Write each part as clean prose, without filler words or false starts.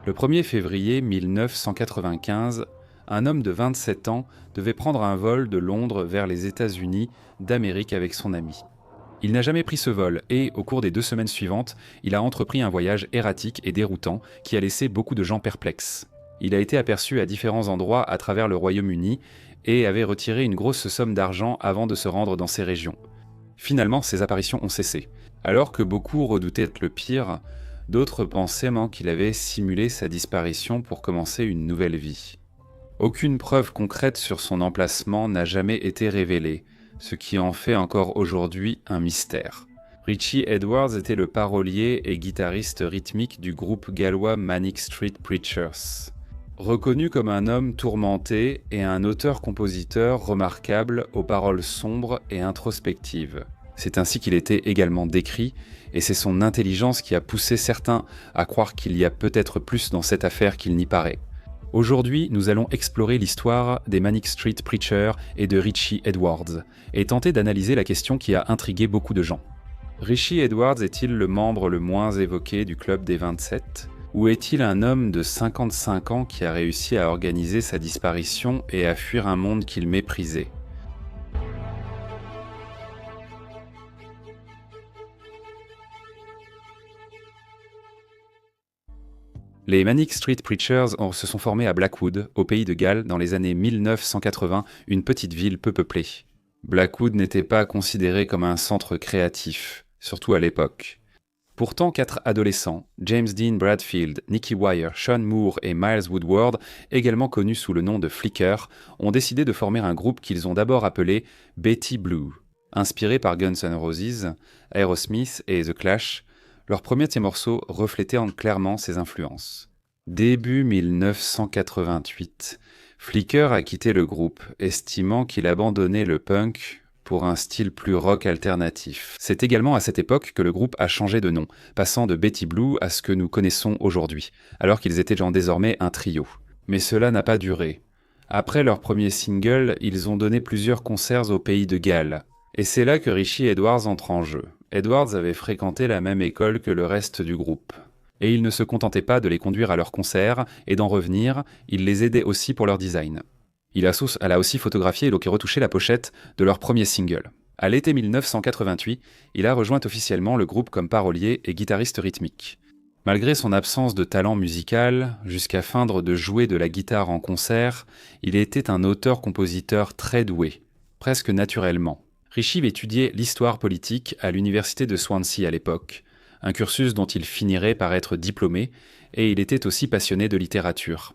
Le 1er février 1995, un homme de 27 ans devait prendre un vol de Londres vers les États-Unis d'Amérique avec son ami. Il n'a jamais pris ce vol et, au cours des 2 semaines suivantes, il a entrepris un voyage erratique et déroutant qui a laissé beaucoup de gens perplexes. Il a été aperçu à différents endroits à travers le Royaume-Uni et avait retiré une grosse somme d'argent avant de se rendre dans ces régions. Finalement, ces apparitions ont cessé. Alors que beaucoup redoutaient le pire, d'autres pensaient qu'il avait simulé sa disparition pour commencer une nouvelle vie. Aucune preuve concrète sur son emplacement n'a jamais été révélée, ce qui en fait encore aujourd'hui un mystère. Richie Edwards était le parolier et guitariste rythmique du groupe gallois Manic Street Preachers. Reconnu comme un homme tourmenté et un auteur-compositeur remarquable aux paroles sombres et introspectives. C'est ainsi qu'il était également décrit, et c'est son intelligence qui a poussé certains à croire qu'il y a peut-être plus dans cette affaire qu'il n'y paraît. Aujourd'hui, nous allons explorer l'histoire des Manic Street Preachers et de Richie Edwards, et tenter d'analyser la question qui a intrigué beaucoup de gens. Richie Edwards est-il le membre le moins évoqué du club des 27 ? Ou est-il un homme de 55 ans qui a réussi à organiser sa disparition et à fuir un monde qu'il méprisait ? Les Manic Street Preachers se sont formés à Blackwood, au pays de Galles, dans les années 1980, une petite ville peu peuplée. Blackwood n'était pas considéré comme un centre créatif, surtout à l'époque. Pourtant, 4 adolescents, James Dean Bradfield, Nicky Wire, Sean Moore et Miles Woodward, également connus sous le nom de Flicker, ont décidé de former un groupe qu'ils ont d'abord appelé Betty Blue. Inspiré par Guns N' Roses, Aerosmith et The Clash, leur premier morceau reflétait clairement ces influences. Début 1988, Flicker a quitté le groupe, estimant qu'il abandonnait le punk pour un style plus rock alternatif. C'est également à cette époque que le groupe a changé de nom, passant de Betty Blue à ce que nous connaissons aujourd'hui, alors qu'ils étaient désormais un trio. Mais cela n'a pas duré. Après leur premier single, ils ont donné plusieurs concerts au pays de Galles. Et c'est là que Richie Edwards entre en jeu. Edwards avait fréquenté la même école que le reste du groupe. Et il ne se contentait pas de les conduire à leurs concerts et d'en revenir, il les aidait aussi pour leur design. Elle a aussi photographié et retouché la pochette de leur premier single. À l'été 1988, il a rejoint officiellement le groupe comme parolier et guitariste rythmique. Malgré son absence de talent musical, jusqu'à feindre de jouer de la guitare en concert, il était un auteur-compositeur très doué, presque naturellement. Richie étudiait l'histoire politique à l'université de Swansea à l'époque, un cursus dont il finirait par être diplômé, et il était aussi passionné de littérature.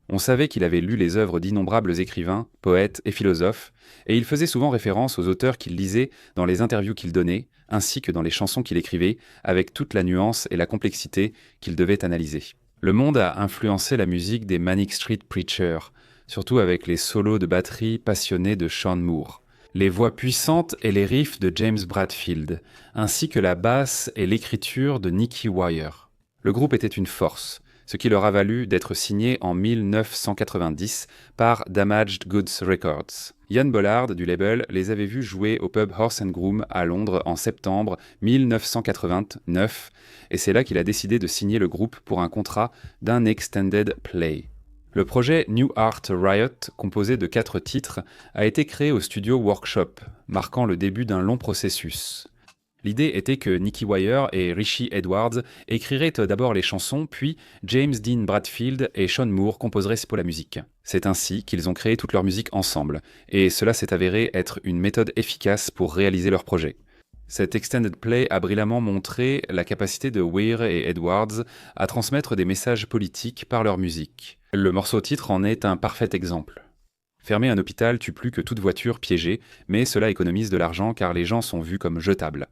On savait qu'il avait lu les œuvres d'innombrables écrivains, poètes et philosophes, et il faisait souvent référence aux auteurs qu'il lisait dans les interviews qu'il donnait, ainsi que dans les chansons qu'il écrivait, avec toute la nuance et la complexité qu'il devait analyser. Le monde a influencé la musique des Manic Street Preachers, surtout avec les solos de batterie passionnés de Sean Moore, les voix puissantes et les riffs de James Bradfield, ainsi que la basse et l'écriture de Nicky Wire. Le groupe était une force, ce qui leur a valu d'être signé en 1990 par Damaged Goods Records. Ian Bollard du label les avait vus jouer au pub Horse and Groom à Londres en septembre 1989, et c'est là qu'il a décidé de signer le groupe pour un contrat d'un extended play. Le projet New Art Riot, composé de 4 titres, a été créé au studio Workshop, marquant le début d'un long processus. L'idée était que Nicky Wire et Richie Edwards écriraient d'abord les chansons, puis James Dean Bradfield et Sean Moore composeraient pour la musique. C'est ainsi qu'ils ont créé toute leur musique ensemble, et cela s'est avéré être une méthode efficace pour réaliser leur projet. Cet extended play a brillamment montré la capacité de Weir et Edwards à transmettre des messages politiques par leur musique. Le morceau titre en est un parfait exemple. Fermer un hôpital tue plus que toute voiture piégée, mais cela économise de l'argent car les gens sont vus comme jetables.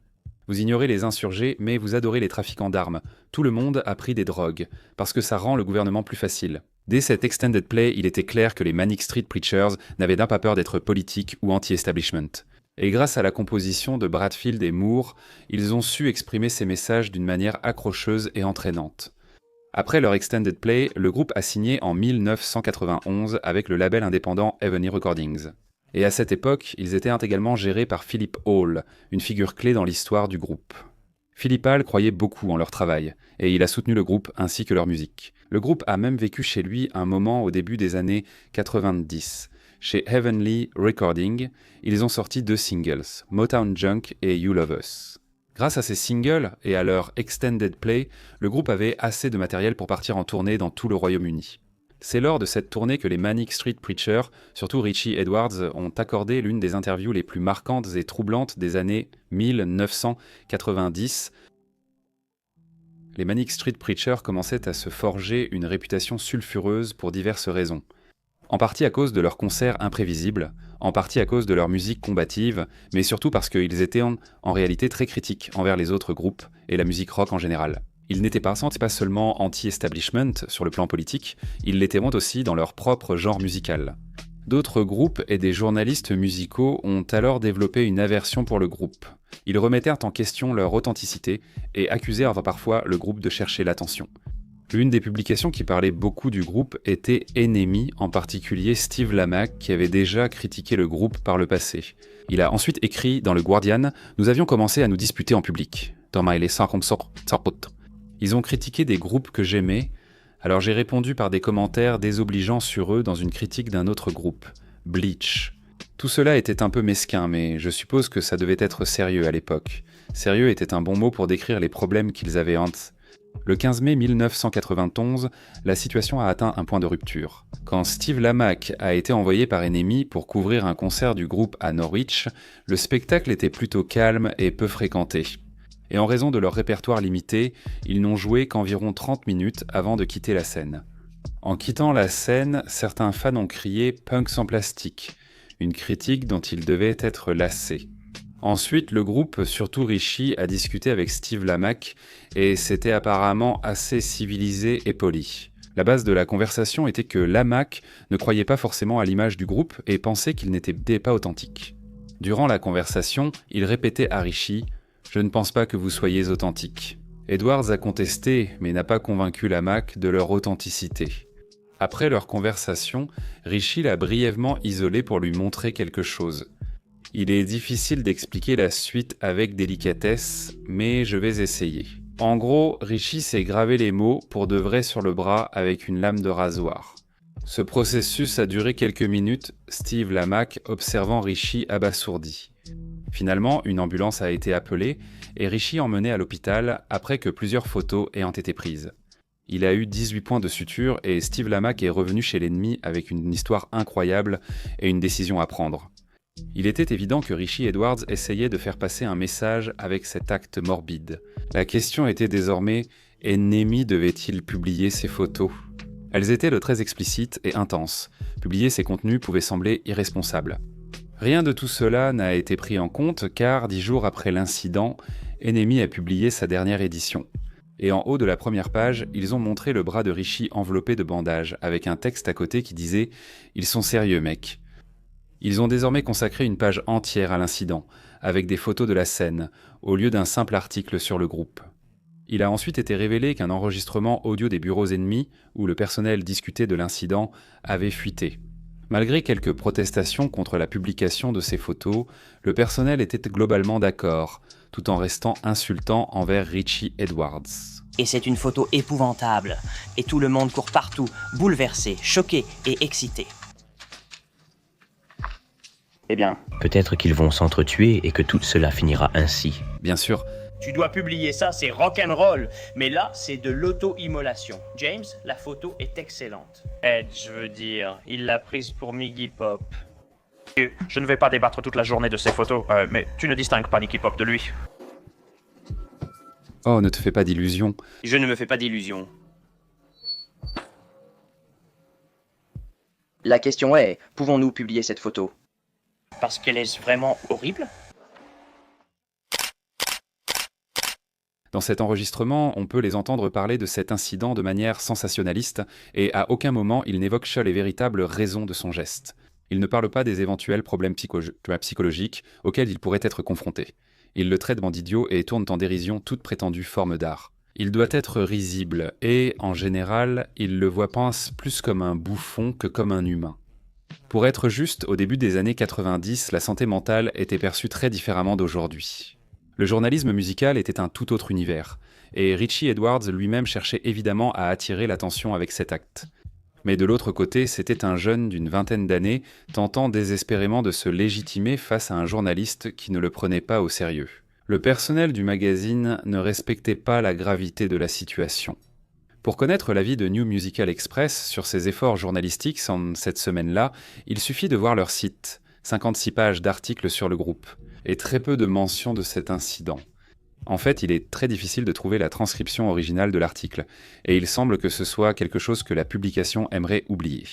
Vous ignorez les insurgés, mais vous adorez les trafiquants d'armes. Tout le monde a pris des drogues, parce que ça rend le gouvernement plus facile. Dès cet extended play, il était clair que les Manic Street Preachers n'avaient pas peur d'être politiques ou anti-establishment. Et grâce à la composition de Bradfield et Moore, ils ont su exprimer ces messages d'une manière accrocheuse et entraînante. Après leur extended play, le groupe a signé en 1991 avec le label indépendant Ebony Recordings. Et à cette époque, ils étaient également gérés par Philip Hall, une figure clé dans l'histoire du groupe. Philippe Hall croyait beaucoup en leur travail, et il a soutenu le groupe ainsi que leur musique. Le groupe a même vécu chez lui un moment au début des années 90. Chez Heavenly Recording, ils ont sorti 2 singles, Motown Junk et You Love Us. Grâce à ces singles et à leur extended play, le groupe avait assez de matériel pour partir en tournée dans tout le Royaume-Uni. C'est lors de cette tournée que les Manic Street Preachers, surtout Richie Edwards, ont accordé l'une des interviews les plus marquantes et troublantes des années 1990. Les Manic Street Preachers commençaient à se forger une réputation sulfureuse pour diverses raisons. En partie à cause de leurs concerts imprévisibles, en partie à cause de leur musique combative, mais surtout parce qu'ils étaient en réalité très critiques envers les autres groupes et la musique rock en général. Ils n'étaient pas seulement anti-establishment sur le plan politique, ils l'étaient aussi dans leur propre genre musical. D'autres groupes et des journalistes musicaux ont alors développé une aversion pour le groupe. Ils remettèrent en question leur authenticité et accusèrent parfois le groupe de chercher l'attention. L'une des publications qui parlait beaucoup du groupe était Enemy, en particulier Steve Lamacq, qui avait déjà critiqué le groupe par le passé. Il a ensuite écrit dans le Guardian « Nous avions commencé à nous disputer en public. Ils ont critiqué des groupes que j'aimais, alors j'ai répondu par des commentaires désobligeants sur eux dans une critique d'un autre groupe, Bleach. Tout cela était un peu mesquin, mais je suppose que ça devait être sérieux à l'époque. Sérieux était un bon mot pour décrire les problèmes qu'ils avaient entre. Le 15 mai 1991, la situation a atteint un point de rupture. Quand Steve Lamacq a été envoyé par Enemy pour couvrir un concert du groupe à Norwich, le spectacle était plutôt calme et peu fréquenté. Et en raison de leur répertoire limité, ils n'ont joué qu'environ 30 minutes avant de quitter la scène. En quittant la scène, certains fans ont crié « Punk sans plastique », une critique dont ils devaient être lassés. Ensuite, le groupe, surtout Richie, a discuté avec Steve Lamacq et c'était apparemment assez civilisé et poli. La base de la conversation était que Lamacq ne croyait pas forcément à l'image du groupe et pensait qu'il n'était pas authentique. Durant la conversation, il répétait à Richie « Je ne pense pas que vous soyez authentique ». Edwards a contesté, mais n'a pas convaincu Lamacq de leur authenticité. Après leur conversation, Richie l'a brièvement isolé pour lui montrer quelque chose. Il est difficile d'expliquer la suite avec délicatesse, mais je vais essayer. En gros, Richie s'est gravé les mots pour de vrai sur le bras avec une lame de rasoir. Ce processus a duré quelques minutes, Steve Lamacq observant Richie abasourdi. Finalement, une ambulance a été appelée et Richie emmené à l'hôpital après que plusieurs photos ayant été prises. Il a eu 18 points de suture et Steve Lamacq est revenu chez l'ennemi avec une histoire incroyable et une décision à prendre. Il était évident que Richie Edwards essayait de faire passer un message avec cet acte morbide. La question était désormais, Enemy devait-il publier ces photos ? Elles étaient très explicites et intenses. Publier ces contenus pouvait sembler irresponsable. Rien de tout cela n'a été pris en compte car 10 jours après l'incident, Enemy a publié sa dernière édition. Et en haut de la première page, ils ont montré le bras de Richie enveloppé de bandages, avec un texte à côté qui disait « Ils sont sérieux, mec ». Ils ont désormais consacré une page entière à l'incident, avec des photos de la scène, au lieu d'un simple article sur le groupe. Il a ensuite été révélé qu'un enregistrement audio des bureaux ennemis, où le personnel discutait de l'incident, avait fuité. Malgré quelques protestations contre la publication de ces photos, le personnel était globalement d'accord, tout en restant insultant envers Richie Edwards. Et c'est une photo épouvantable, et tout le monde court partout, bouleversé, choqué et excité. Eh bien, peut-être qu'ils vont s'entretuer et que tout cela finira ainsi. Bien sûr. Tu dois publier ça, c'est rock'n'roll. Mais là, c'est de l'auto-immolation. James, la photo est excellente. Ed, je veux dire, il l'a prise pour Iggy Pop. Je ne vais pas débattre toute la journée de ces photos, mais tu ne distingues pas Iggy Pop de lui. Oh, ne te fais pas d'illusions. Je ne me fais pas d'illusions. La question est, pouvons-nous publier cette photo ? Parce qu'elle est vraiment horrible ? Dans cet enregistrement, on peut les entendre parler de cet incident de manière sensationnaliste, et à aucun moment ils n'évoquent les véritables raisons de son geste. Ils ne parlent pas des éventuels problèmes psychologiques auxquels ils pourraient être confrontés. Ils le traitent d'idiot et tournent en dérision toute prétendue forme d'art. Il doit être risible, et, en général, ils le voient plus comme un bouffon que comme un humain. Pour être juste, au début des années 90, la santé mentale était perçue très différemment d'aujourd'hui. Le journalisme musical était un tout autre univers, et Richie Edwards lui-même cherchait évidemment à attirer l'attention avec cet acte. Mais de l'autre côté, c'était un jeune d'une vingtaine d'années tentant désespérément de se légitimer face à un journaliste qui ne le prenait pas au sérieux. Le personnel du magazine ne respectait pas la gravité de la situation. Pour connaître l'avis de New Musical Express sur ses efforts journalistiques cette semaine-là, il suffit de voir leur site, 56 pages d'articles sur le groupe, et très peu de mentions de cet incident. En fait, il est très difficile de trouver la transcription originale de l'article, et il semble que ce soit quelque chose que la publication aimerait oublier.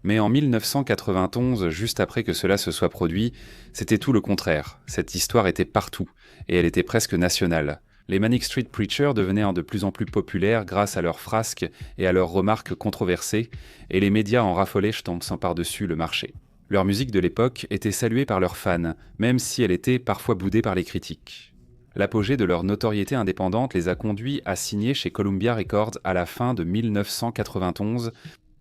Mais en 1991, juste après que cela se soit produit, c'était tout le contraire. Cette histoire était partout, et elle était presque nationale. Les Manic Street Preachers devenaient de plus en plus populaires grâce à leurs frasques et à leurs remarques controversées, et les médias en raffolaient jetant par-dessus le marché. Leur musique de l'époque était saluée par leurs fans, même si elle était parfois boudée par les critiques. L'apogée de leur notoriété indépendante les a conduits à signer chez Columbia Records à la fin de 1991.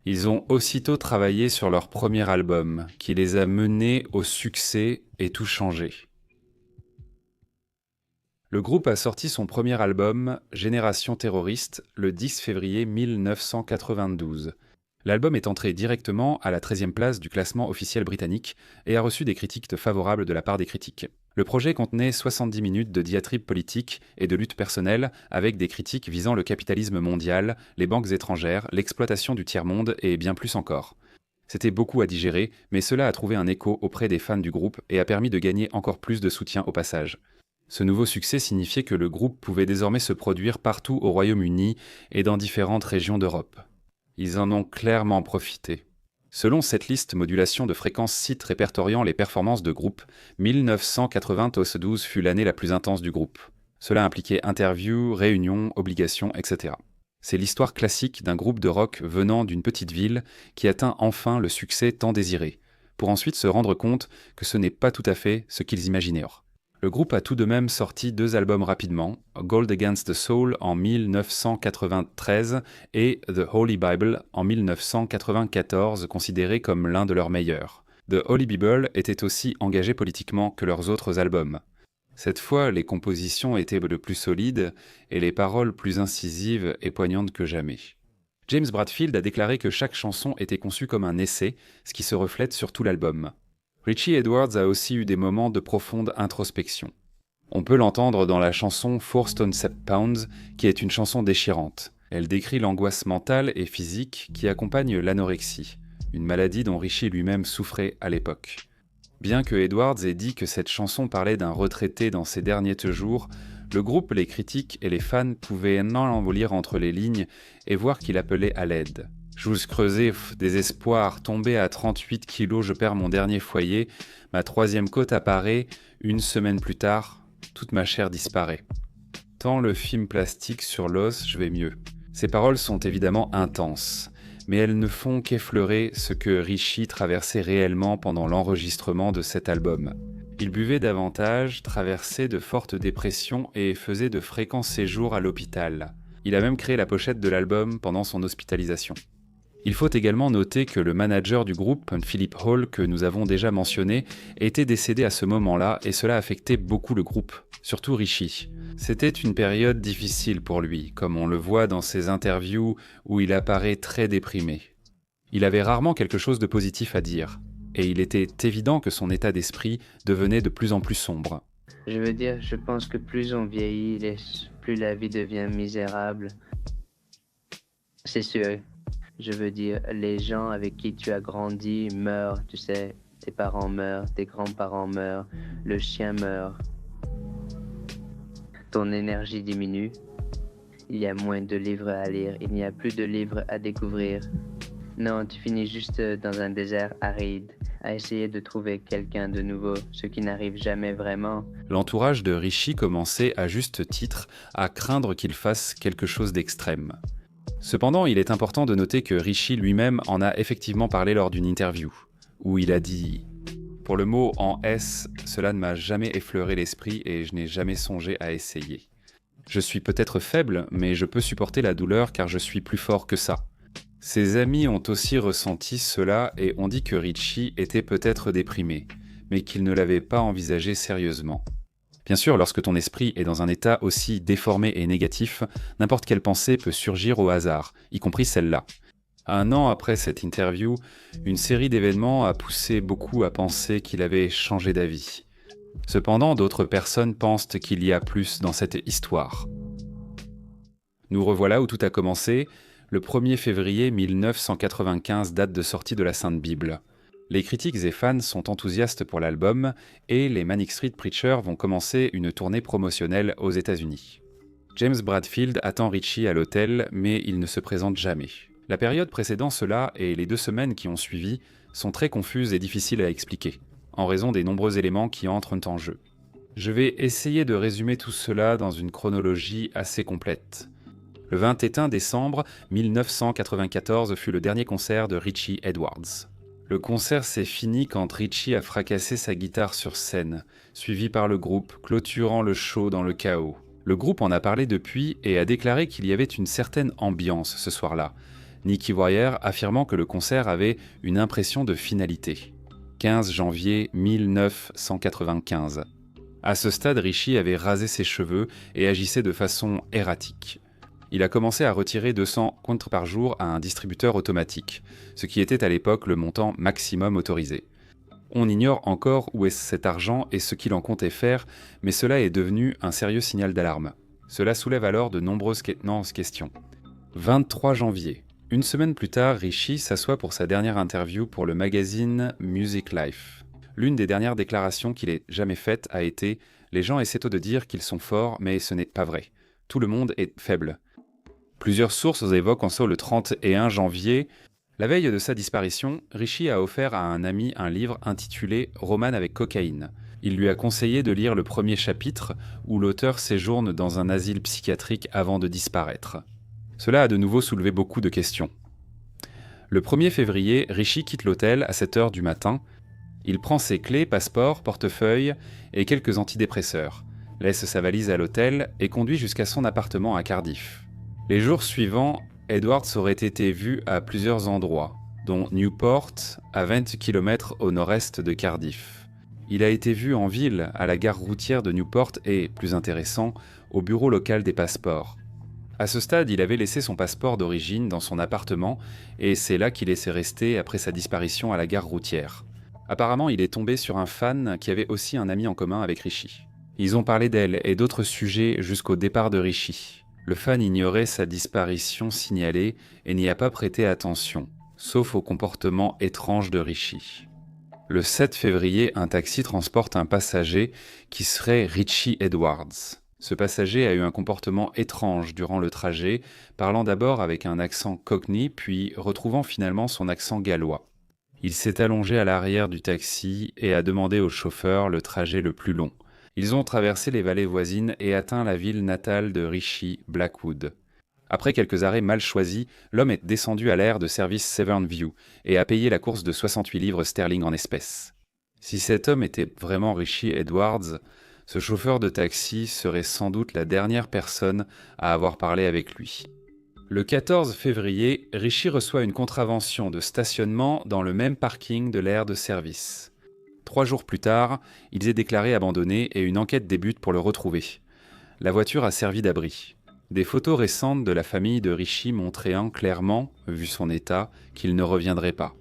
Ils ont aussitôt travaillé sur leur premier album, qui les a menés au succès et tout changé. Le groupe a sorti son premier album, Génération Terroriste, le 10 février 1992. L'album est entré directement à la 13e place du classement officiel britannique et a reçu des critiques favorables de la part des critiques. Le projet contenait 70 minutes de diatribes politiques et de luttes personnelles avec des critiques visant le capitalisme mondial, les banques étrangères, l'exploitation du tiers-monde et bien plus encore. C'était beaucoup à digérer, mais cela a trouvé un écho auprès des fans du groupe et a permis de gagner encore plus de soutien au passage. Ce nouveau succès signifiait que le groupe pouvait désormais se produire partout au Royaume-Uni et dans différentes régions d'Europe. Ils en ont clairement profité. Selon cette liste modulation de fréquences site répertoriant les performances de groupe, 1992 fut l'année la plus intense du groupe. Cela impliquait interviews, réunions, obligations, etc. C'est l'histoire classique d'un groupe de rock venant d'une petite ville qui atteint enfin le succès tant désiré, pour ensuite se rendre compte que ce n'est pas tout à fait ce qu'ils imaginaient. Le groupe a tout de même sorti 2 albums rapidement, Gold Against the Soul en 1993 et The Holy Bible en 1994, considéré comme l'un de leurs meilleurs. The Holy Bible était aussi engagé politiquement que leurs autres albums. Cette fois, les compositions étaient de plus solides et les paroles plus incisives et poignantes que jamais. James Bradfield a déclaré que chaque chanson était conçue comme un essai, ce qui se reflète sur tout l'album. Richie Edwards a aussi eu des moments de profonde introspection. On peut l'entendre dans la chanson 4 Stone 7 Pounds, qui est une chanson déchirante. Elle décrit l'angoisse mentale et physique qui accompagne l'anorexie, une maladie dont Richie lui-même souffrait à l'époque. Bien que Edwards ait dit que cette chanson parlait d'un retraité dans ses derniers jours, le groupe, les critiques et les fans pouvaient en lire entre les lignes et voir qu'il appelait à l'aide. Joues creusées, désespoir, tombé à 38 kilos, je perds mon dernier foyer, ma 3e côte apparaît, 1 semaine plus tard, toute ma chair disparaît. Tant le film plastique sur l'os, je vais mieux. Ces paroles sont évidemment intenses, mais elles ne font qu'effleurer ce que Richie traversait réellement pendant l'enregistrement de cet album. Il buvait davantage, traversait de fortes dépressions et faisait de fréquents séjours à l'hôpital. Il a même créé la pochette de l'album pendant son hospitalisation. Il faut également noter que le manager du groupe, Philip Hall, que nous avons déjà mentionné, était décédé à ce moment-là et cela affectait beaucoup le groupe, surtout Richie. C'était une période difficile pour lui, comme on le voit dans ses interviews où il apparaît très déprimé. Il avait rarement quelque chose de positif à dire, et il était évident que son état d'esprit devenait de plus en plus sombre. Je veux dire, je pense que plus on vieillit, plus la vie devient misérable. C'est sûr. Je veux dire, les gens avec qui tu as grandi meurent, tu sais. Tes parents meurent, tes grands-parents meurent, le chien meurt. Ton énergie diminue. Il y a moins de livres à lire, il n'y a plus de livres à découvrir. Non, tu finis juste dans un désert aride, à essayer de trouver quelqu'un de nouveau, ce qui n'arrive jamais vraiment. L'entourage de Richie commençait, à juste titre, à craindre qu'il fasse quelque chose d'extrême. Cependant, il est important de noter que Richie lui-même en a effectivement parlé lors d'une interview, où il a dit « Pour le mot en S, cela ne m'a jamais effleuré l'esprit et je n'ai jamais songé à essayer. Je suis peut-être faible, mais je peux supporter la douleur car je suis plus fort que ça. » Ses amis ont aussi ressenti cela et ont dit que Richie était peut-être déprimé, mais qu'il ne l'avait pas envisagé sérieusement. Bien sûr, lorsque ton esprit est dans un état aussi déformé et négatif, n'importe quelle pensée peut surgir au hasard, y compris celle-là. 1 an après cette interview, une série d'événements a poussé beaucoup à penser qu'il avait changé d'avis. Cependant, d'autres personnes pensent qu'il y a plus dans cette histoire. Nous revoilà où tout a commencé. Le 1er février 1995, date de sortie de la Sainte Bible. Les critiques et fans sont enthousiastes pour l'album et les Manic Street Preachers vont commencer une tournée promotionnelle aux États-Unis. James Bradfield attend Richie à l'hôtel, mais il ne se présente jamais. La période précédant cela et les 2 semaines qui ont suivi sont très confuses et difficiles à expliquer, en raison des nombreux éléments qui entrent en jeu. Je vais essayer de résumer tout cela dans une chronologie assez complète. Le 21 décembre 1994 fut le dernier concert de Richie Edwards. Le concert s'est fini quand Richie a fracassé sa guitare sur scène, suivi par le groupe, clôturant le show dans le chaos. Le groupe en a parlé depuis et a déclaré qu'il y avait une certaine ambiance ce soir-là, Nicky Wire affirmant que le concert avait une impression de finalité. 15 janvier 1995. À ce stade, Richie avait rasé ses cheveux et agissait de façon erratique. Il a commencé à retirer 200 contres par jour à un distributeur automatique, ce qui était à l'époque le montant maximum autorisé. On ignore encore où est cet argent et ce qu'il en comptait faire, mais cela est devenu un sérieux signal d'alarme. Cela soulève alors de nombreuses questions. 23 janvier. Une semaine plus tard, Richie s'assoit pour sa dernière interview pour le magazine Music Life. L'une des dernières déclarations qu'il ait jamais faites a été « Les gens essaient de dire qu'ils sont forts, mais ce n'est pas vrai. Tout le monde est faible. » Plusieurs sources évoquent en le 31 janvier. La veille de sa disparition, Richie a offert à un ami un livre intitulé « Roman avec cocaïne ». Il lui a conseillé de lire le premier chapitre où l'auteur séjourne dans un asile psychiatrique avant de disparaître. Cela a de nouveau soulevé beaucoup de questions. Le 1er février, Richie quitte l'hôtel à 7h du matin. Il prend ses clés, passeport, portefeuille et quelques antidépresseurs, laisse sa valise à l'hôtel et conduit jusqu'à son appartement à Cardiff. Les jours suivants, Edwards aurait été vu à plusieurs endroits, dont Newport, à 20 km au nord-est de Cardiff. Il a été vu en ville, à la gare routière de Newport et, plus intéressant, au bureau local des passeports. À ce stade, il avait laissé son passeport d'origine dans son appartement et c'est là qu'il s'est resté après sa disparition à la gare routière. Apparemment, il est tombé sur un fan qui avait aussi un ami en commun avec Richie. Ils ont parlé d'elle et d'autres sujets jusqu'au départ de Richie. Le fan ignorait sa disparition signalée et n'y a pas prêté attention, sauf au comportement étrange de Richie. Le 7 février, un taxi transporte un passager qui serait Richie Edwards. Ce passager a eu un comportement étrange durant le trajet, parlant d'abord avec un accent cockney, puis retrouvant finalement son accent gallois. Il s'est allongé à l'arrière du taxi et a demandé au chauffeur le trajet le plus long. Ils ont traversé les vallées voisines et atteint la ville natale de Richie, Blackwood. Après quelques arrêts mal choisis, l'homme est descendu à l'aire de service Severn View et a payé la course de 68 livres sterling en espèces. Si cet homme était vraiment Richie Edwards, ce chauffeur de taxi serait sans doute la dernière personne à avoir parlé avec lui. Le 14 février, Richie reçoit une contravention de stationnement dans le même parking de l'aire de service. 3 jours plus tard, il est déclaré abandonné et une enquête débute pour le retrouver. La voiture a servi d'abri. Des photos récentes de la famille de Richie montraient clairement, vu son état, qu'il ne reviendrait pas.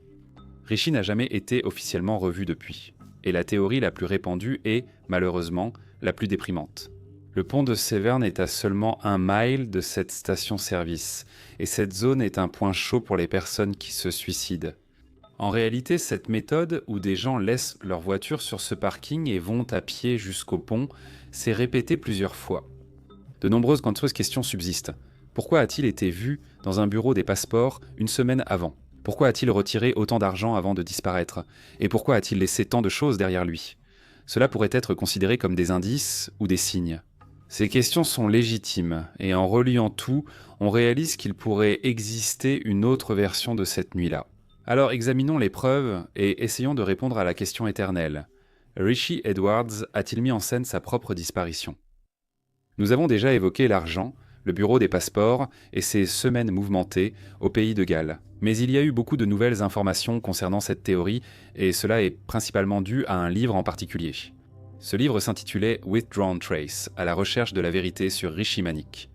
Richie n'a jamais été officiellement revu depuis. Et la théorie la plus répandue est, malheureusement, la plus déprimante. Le pont de Severn est à seulement 1 mile de cette station-service, et cette zone est un point chaud pour les personnes qui se suicident. En réalité, cette méthode où des gens laissent leur voiture sur ce parking et vont à pied jusqu'au pont s'est répétée plusieurs fois. De nombreuses questions subsistent. Pourquoi a-t-il été vu dans un bureau des passeports une semaine avant ? Pourquoi a-t-il retiré autant d'argent avant de disparaître ? Et pourquoi a-t-il laissé tant de choses derrière lui ? Cela pourrait être considéré comme des indices ou des signes. Ces questions sont légitimes, et en reliant tout, on réalise qu'il pourrait exister une autre version de cette nuit-là. Alors examinons les preuves et essayons de répondre à la question éternelle. Richie Edwards a-t-il mis en scène sa propre disparition ? Nous avons déjà évoqué l'argent, le bureau des passeports et ses semaines mouvementées au pays de Galles. Mais il y a eu beaucoup de nouvelles informations concernant cette théorie et cela est principalement dû à un livre en particulier. Ce livre s'intitulait Withdrawn Trace, à la recherche de la vérité sur Rishi Manik.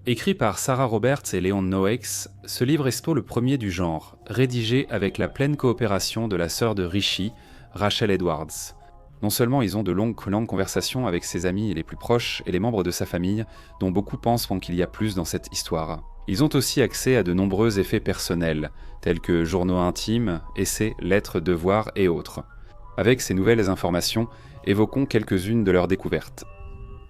Écrit par Sarah Roberts et Leon Noakes, ce livre est le premier du genre, rédigé avec la pleine coopération de la sœur de Rishi, Rachel Edwards. Non seulement ils ont de longues conversations avec ses amis les plus proches et les membres de sa famille, dont beaucoup pensent qu'il y a plus dans cette histoire. Ils ont aussi accès à de nombreux effets personnels, tels que journaux intimes, essais, lettres, devoirs et autres. Avec ces nouvelles informations, évoquons quelques-unes de leurs découvertes.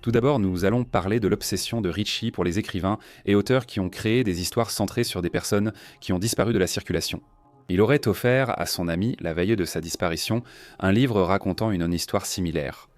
Tout d'abord, nous allons parler de l'obsession de Rishi pour les écrivains et auteurs qui ont créé des histoires centrées sur des personnes qui ont disparu de la circulation. Il aurait offert à son ami, la veille de sa disparition, un livre racontant une histoire similaire.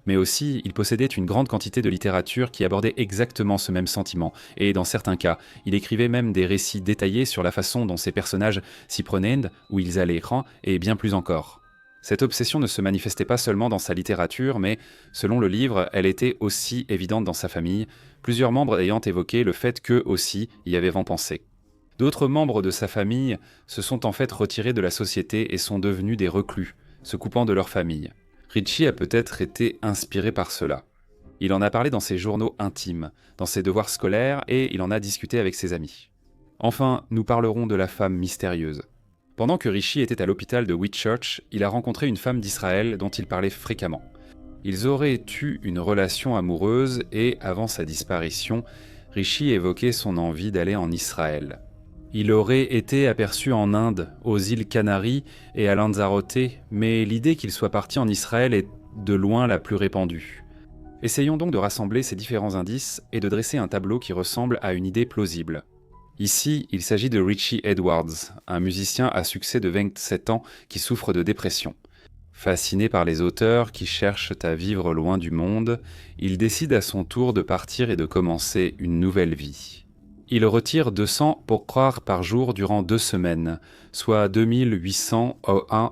Mais aussi, il possédait une grande quantité de littérature qui abordait exactement ce même sentiment, et dans certains cas, il écrivait même des récits détaillés sur la façon dont ses personnages s'y prenaient, où ils allaient, et bien plus encore. Cette obsession ne se manifestait pas seulement dans sa littérature, mais, selon le livre, elle était aussi évidente dans sa famille, plusieurs membres ayant évoqué le fait qu'eux aussi y avaient vent pensé. D'autres membres de sa famille se sont en fait retirés de la société et sont devenus des reclus, se coupant de leur famille. Rishi a peut-être été inspiré par cela. Il en a parlé dans ses journaux intimes, dans ses devoirs scolaires et il en a discuté avec ses amis. Enfin, nous parlerons de la femme mystérieuse. Pendant que Rishi était à l'hôpital de Whitchurch, il a rencontré une femme d'Israël dont il parlait fréquemment. Ils auraient eu une relation amoureuse et, avant sa disparition, Rishi évoquait son envie d'aller en Israël. Il aurait été aperçu en Inde, aux îles Canaries et à Lanzarote, mais l'idée qu'il soit parti en Israël est de loin la plus répandue. Essayons donc de rassembler ces différents indices et de dresser un tableau qui ressemble à une idée plausible. Ici, il s'agit de Rishi Edwards, un musicien à succès de 27 ans qui souffre de dépression. Fasciné par les auteurs qui cherchent à vivre loin du monde, il décide à son tour de partir et de commencer une nouvelle vie. Il retire 200 pour croire par jour durant 2 semaines, soit 2800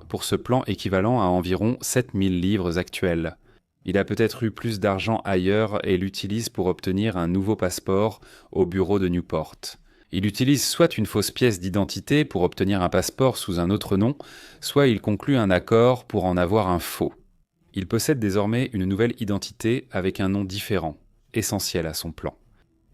pour ce plan équivalent à environ 7000 livres actuels. Il a peut-être eu plus d'argent ailleurs et l'utilise pour obtenir un nouveau passeport au bureau de Newport. Il utilise soit une fausse pièce d'identité pour obtenir un passeport sous un autre nom, soit il conclut un accord pour en avoir un faux. Il possède désormais une nouvelle identité avec un nom différent, essentiel à son plan.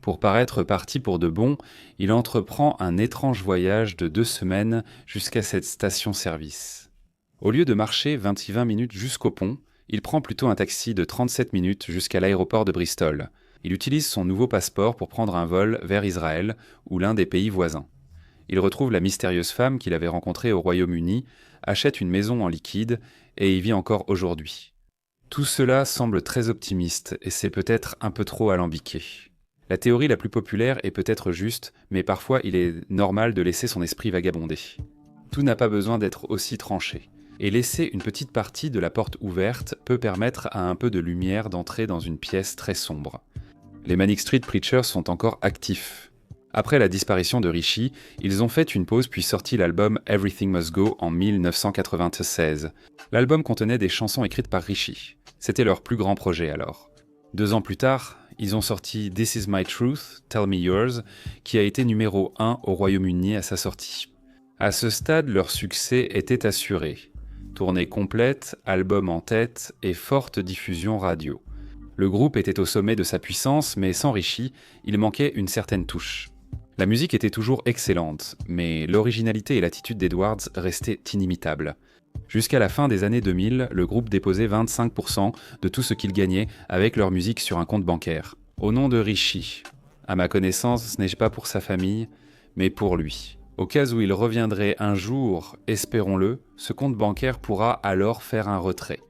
Pour paraître parti pour de bon, il entreprend un étrange voyage de 2 semaines jusqu'à cette station-service. Au lieu de marcher 20 minutes jusqu'au pont, il prend plutôt un taxi de 37 minutes jusqu'à l'aéroport de Bristol. Il utilise son nouveau passeport pour prendre un vol vers Israël ou l'un des pays voisins. Il retrouve la mystérieuse femme qu'il avait rencontrée au Royaume-Uni, achète une maison en liquide et y vit encore aujourd'hui. Tout cela semble très optimiste et c'est peut-être un peu trop alambiqué. La théorie la plus populaire est peut-être juste, mais parfois il est normal de laisser son esprit vagabonder. Tout n'a pas besoin d'être aussi tranché. Et laisser une petite partie de la porte ouverte peut permettre à un peu de lumière d'entrer dans une pièce très sombre. Les Manic Street Preachers sont encore actifs. Après la disparition de Rishi, ils ont fait une pause puis sorti l'album Everything Must Go en 1996. L'album contenait des chansons écrites par Rishi. C'était leur plus grand projet alors. 2 ans plus tard, ils ont sorti This Is My Truth, Tell Me Yours, qui a été numéro 1 au Royaume-Uni à sa sortie. À ce stade, leur succès était assuré. Tournée complète, album en tête et forte diffusion radio. Le groupe était au sommet de sa puissance, mais sans Rishi, il manquait une certaine touche. La musique était toujours excellente, mais l'originalité et l'attitude d'Edwards restaient inimitables. Jusqu'à la fin des années 2000, le groupe déposait 25% de tout ce qu'il gagnait avec leur musique sur un compte bancaire. Au nom de Rishi. À ma connaissance, ce n'est pas pour sa famille, mais pour lui. Au cas où il reviendrait un jour, espérons-le, ce compte bancaire pourra alors faire un retrait.